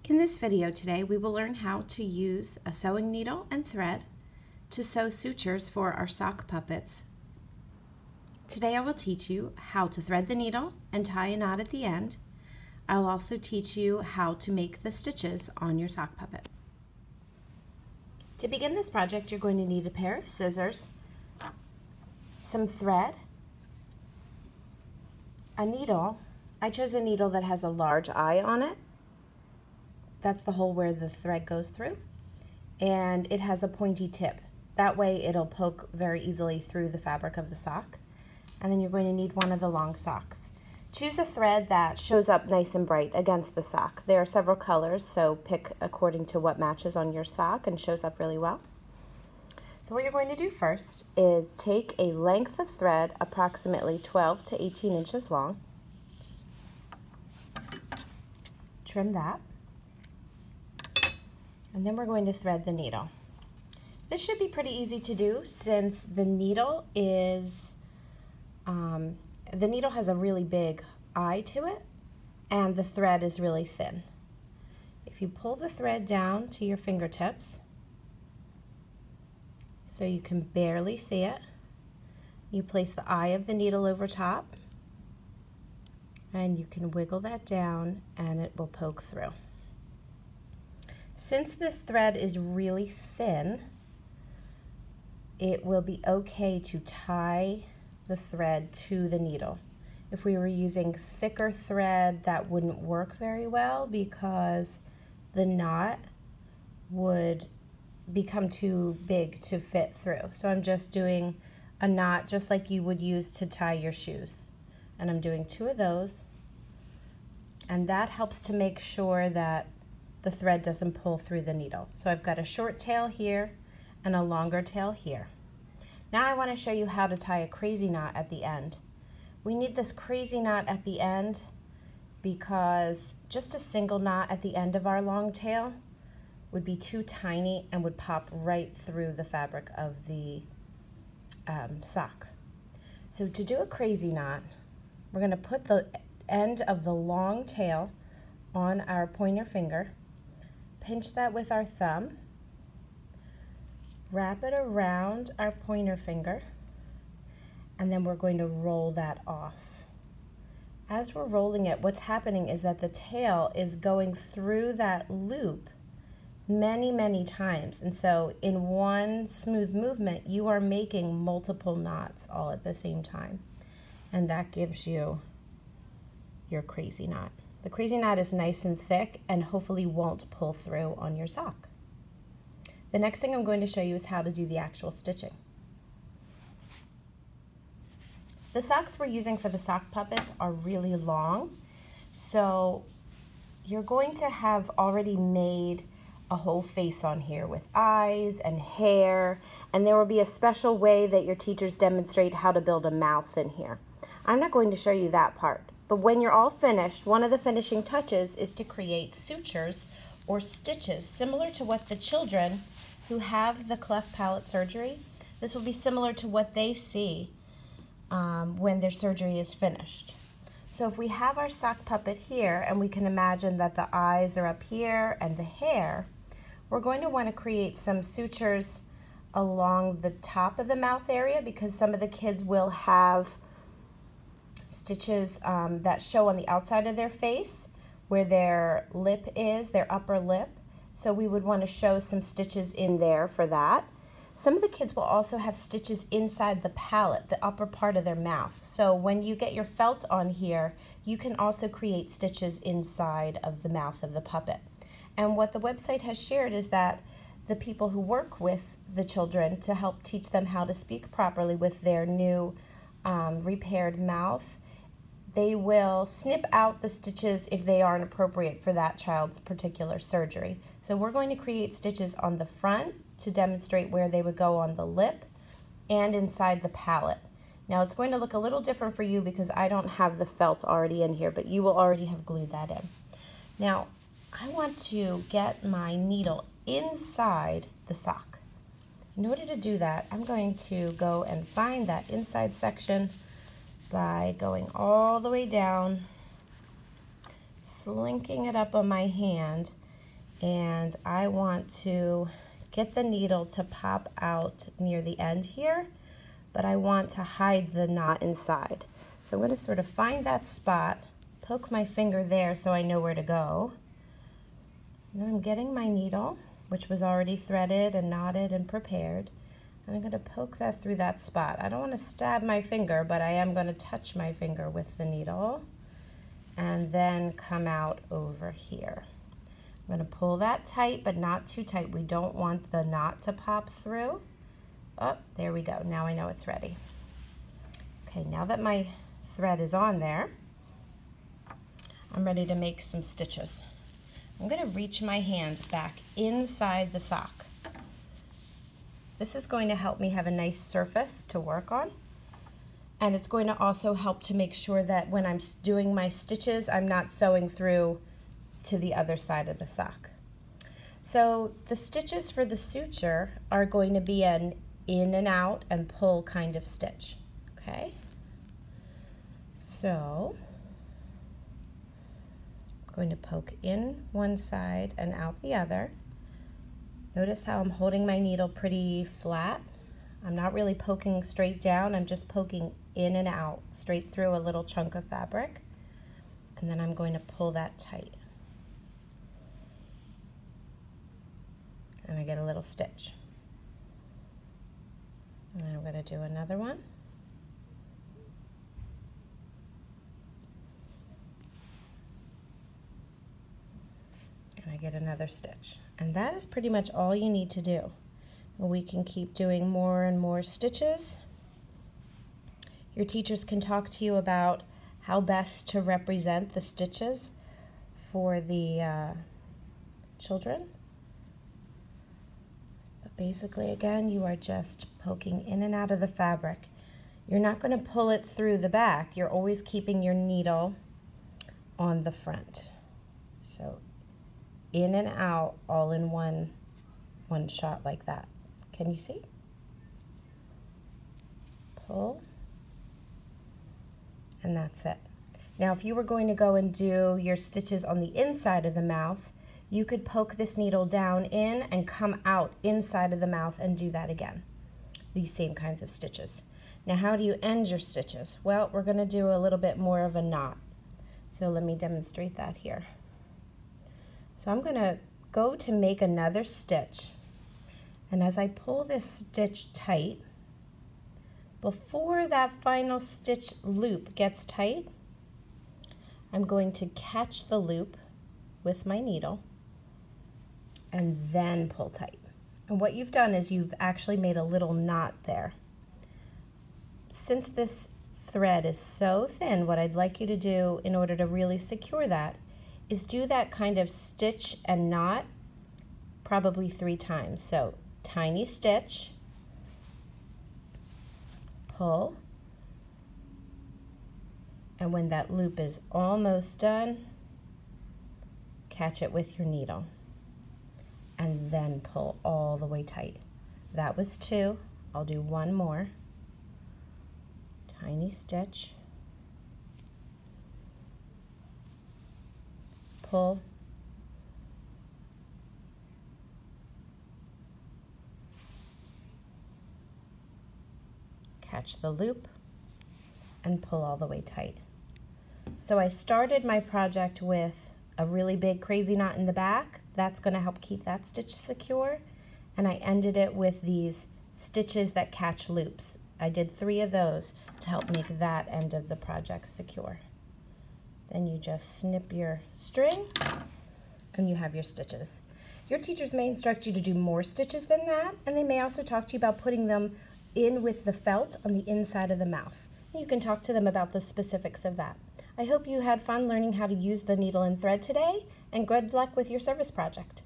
In this video today, we will learn how to use a sewing needle and thread to sew sutures for our sock puppets. Today I will teach you how to thread the needle and tie a knot at the end. I'll also teach you how to make the stitches on your sock puppet. To begin this project, you're going to need a pair of scissors, some thread, a needle. I chose a needle that has a large eye on it. That's the hole where the thread goes through, and it has a pointy tip. That way it'll poke very easily through the fabric of the sock. And then you're going to need one of the long socks. Choose a thread that shows up nice and bright against the sock. There are several colors, so pick according to what matches on your sock and shows up really well. So what you're going to do first is take a length of thread approximately 12 to 18 inches long. Trim that. And then we're going to thread the needle. This should be pretty easy to do since the needle has a really big eye to it and the thread is really thin. If you pull the thread down to your fingertips so you can barely see it, you place the eye of the needle over top and you can wiggle that down and it will poke through. Since this thread is really thin, it will be okay to tie the thread to the needle. If we were using thicker thread, that wouldn't work very well because the knot would become too big to fit through. So I'm just doing a knot just like you would use to tie your shoes. And I'm doing 2 of those, and that helps to make sure that the thread doesn't pull through the needle. So I've got a short tail here and a longer tail here. Now I want to show you how to tie a crazy knot at the end. We need this crazy knot at the end because just a single knot at the end of our long tail would be too tiny and would pop right through the fabric of the sock. So to do a crazy knot, we're going to put the end of the long tail on our pointer finger, pinch that with our thumb, wrap it around our pointer finger, and then we're going to roll that off. As we're rolling it, what's happening is that the tail is going through that loop many, many times. And so in one smooth movement, you are making multiple knots all at the same time. And that gives you your crazy knot. The crazy knot is nice and thick and hopefully won't pull through on your sock. The next thing I'm going to show you is how to do the actual stitching. The socks we're using for the sock puppets are really long, so you're going to have already made a whole face on here with eyes and hair, and there will be a special way that your teachers demonstrate how to build a mouth in here. I'm not going to show you that part. But when you're all finished, one of the finishing touches is to create sutures or stitches similar to what the children who have the cleft palate surgery, this will be similar to what they see when their surgery is finished. So if we have our sock puppet here and we can imagine that the eyes are up here and the hair, we're going to want to create some sutures along the top of the mouth area because some of the kids will have stitches that show on the outside of their face where their lip is, their upper lip. So we would want to show some stitches in there for that. Some of the kids will also have stitches inside the palate, the upper part of their mouth. So when you get your felt on here, you can also create stitches inside of the mouth of the puppet. And what the website has shared is that the people who work with the children to help teach them how to speak properly with their new repaired mouth, they will snip out the stitches if they aren't appropriate for that child's particular surgery. So we're going to create stitches on the front to demonstrate where they would go on the lip and inside the palate. Now it's going to look a little different for you because I don't have the felt already in here, but you will already have glued that in. Now I want to get my needle inside the sock. In order to do that, I'm going to go and find that inside section by going all the way down, slinking it up on my hand, and I want to get the needle to pop out near the end here, but I want to hide the knot inside. So I'm going to sort of find that spot, poke my finger there so I know where to go. And then I'm getting my needle, which was already threaded and knotted and prepared. And I'm going to poke that through that spot. I don't want to stab my finger, but I am going to touch my finger with the needle and then come out over here. I'm going to pull that tight, but not too tight. We don't want the knot to pop through. Oh, there we go. Now I know it's ready. Okay, now that my thread is on there, I'm ready to make some stitches. I'm going to reach my hand back inside the sock. This is going to help me have a nice surface to work on, and it's going to also help to make sure that when I'm doing my stitches, I'm not sewing through to the other side of the sock. So the stitches for the suture are going to be an in and out and pull kind of stitch, okay? So I'm going to poke in one side and out the other. Notice how I'm holding my needle pretty flat. I'm not really poking straight down, I'm just poking in and out, straight through a little chunk of fabric. And then I'm going to pull that tight. And I get a little stitch. And then I'm going to do another one. And I get another stitch. And that is pretty much all you need to do. We can keep doing more and more stitches. Your teachers can talk to you about how best to represent the stitches for the children. But basically, again, you are just poking in and out of the fabric. You're not going to pull it through the back. You're always keeping your needle on the front. So in and out all in one shot like that. Can you see? Pull, and that's it. Now if you were going to go and do your stitches on the inside of the mouth, you could poke this needle down in and come out inside of the mouth and do that again. These same kinds of stitches. Now how do you end your stitches? Well, we're going to do a little bit more of a knot. So let me demonstrate that here. So I'm going to go to make another stitch, and as I pull this stitch tight, before that final stitch loop gets tight, I'm going to catch the loop with my needle and then pull tight. And what you've done is you've actually made a little knot there. Since this thread is so thin, what I'd like you to do in order to really secure that is do that kind of stitch and knot probably 3 times. So tiny stitch, pull, and when that loop is almost done, catch it with your needle and then pull all the way tight. That was 2. I'll do 1 more. Tiny stitch, pull, catch the loop, and pull all the way tight. So I started my project with a really big crazy knot in the back. That's going to help keep that stitch secure. And I ended it with these stitches that catch loops. I did 3 of those to help make that end of the project secure. Then you just snip your string and you have your stitches. Your teachers may instruct you to do more stitches than that, and they may also talk to you about putting them in with the felt on the inside of the mouth. You can talk to them about the specifics of that. I hope you had fun learning how to use the needle and thread today, and good luck with your service project.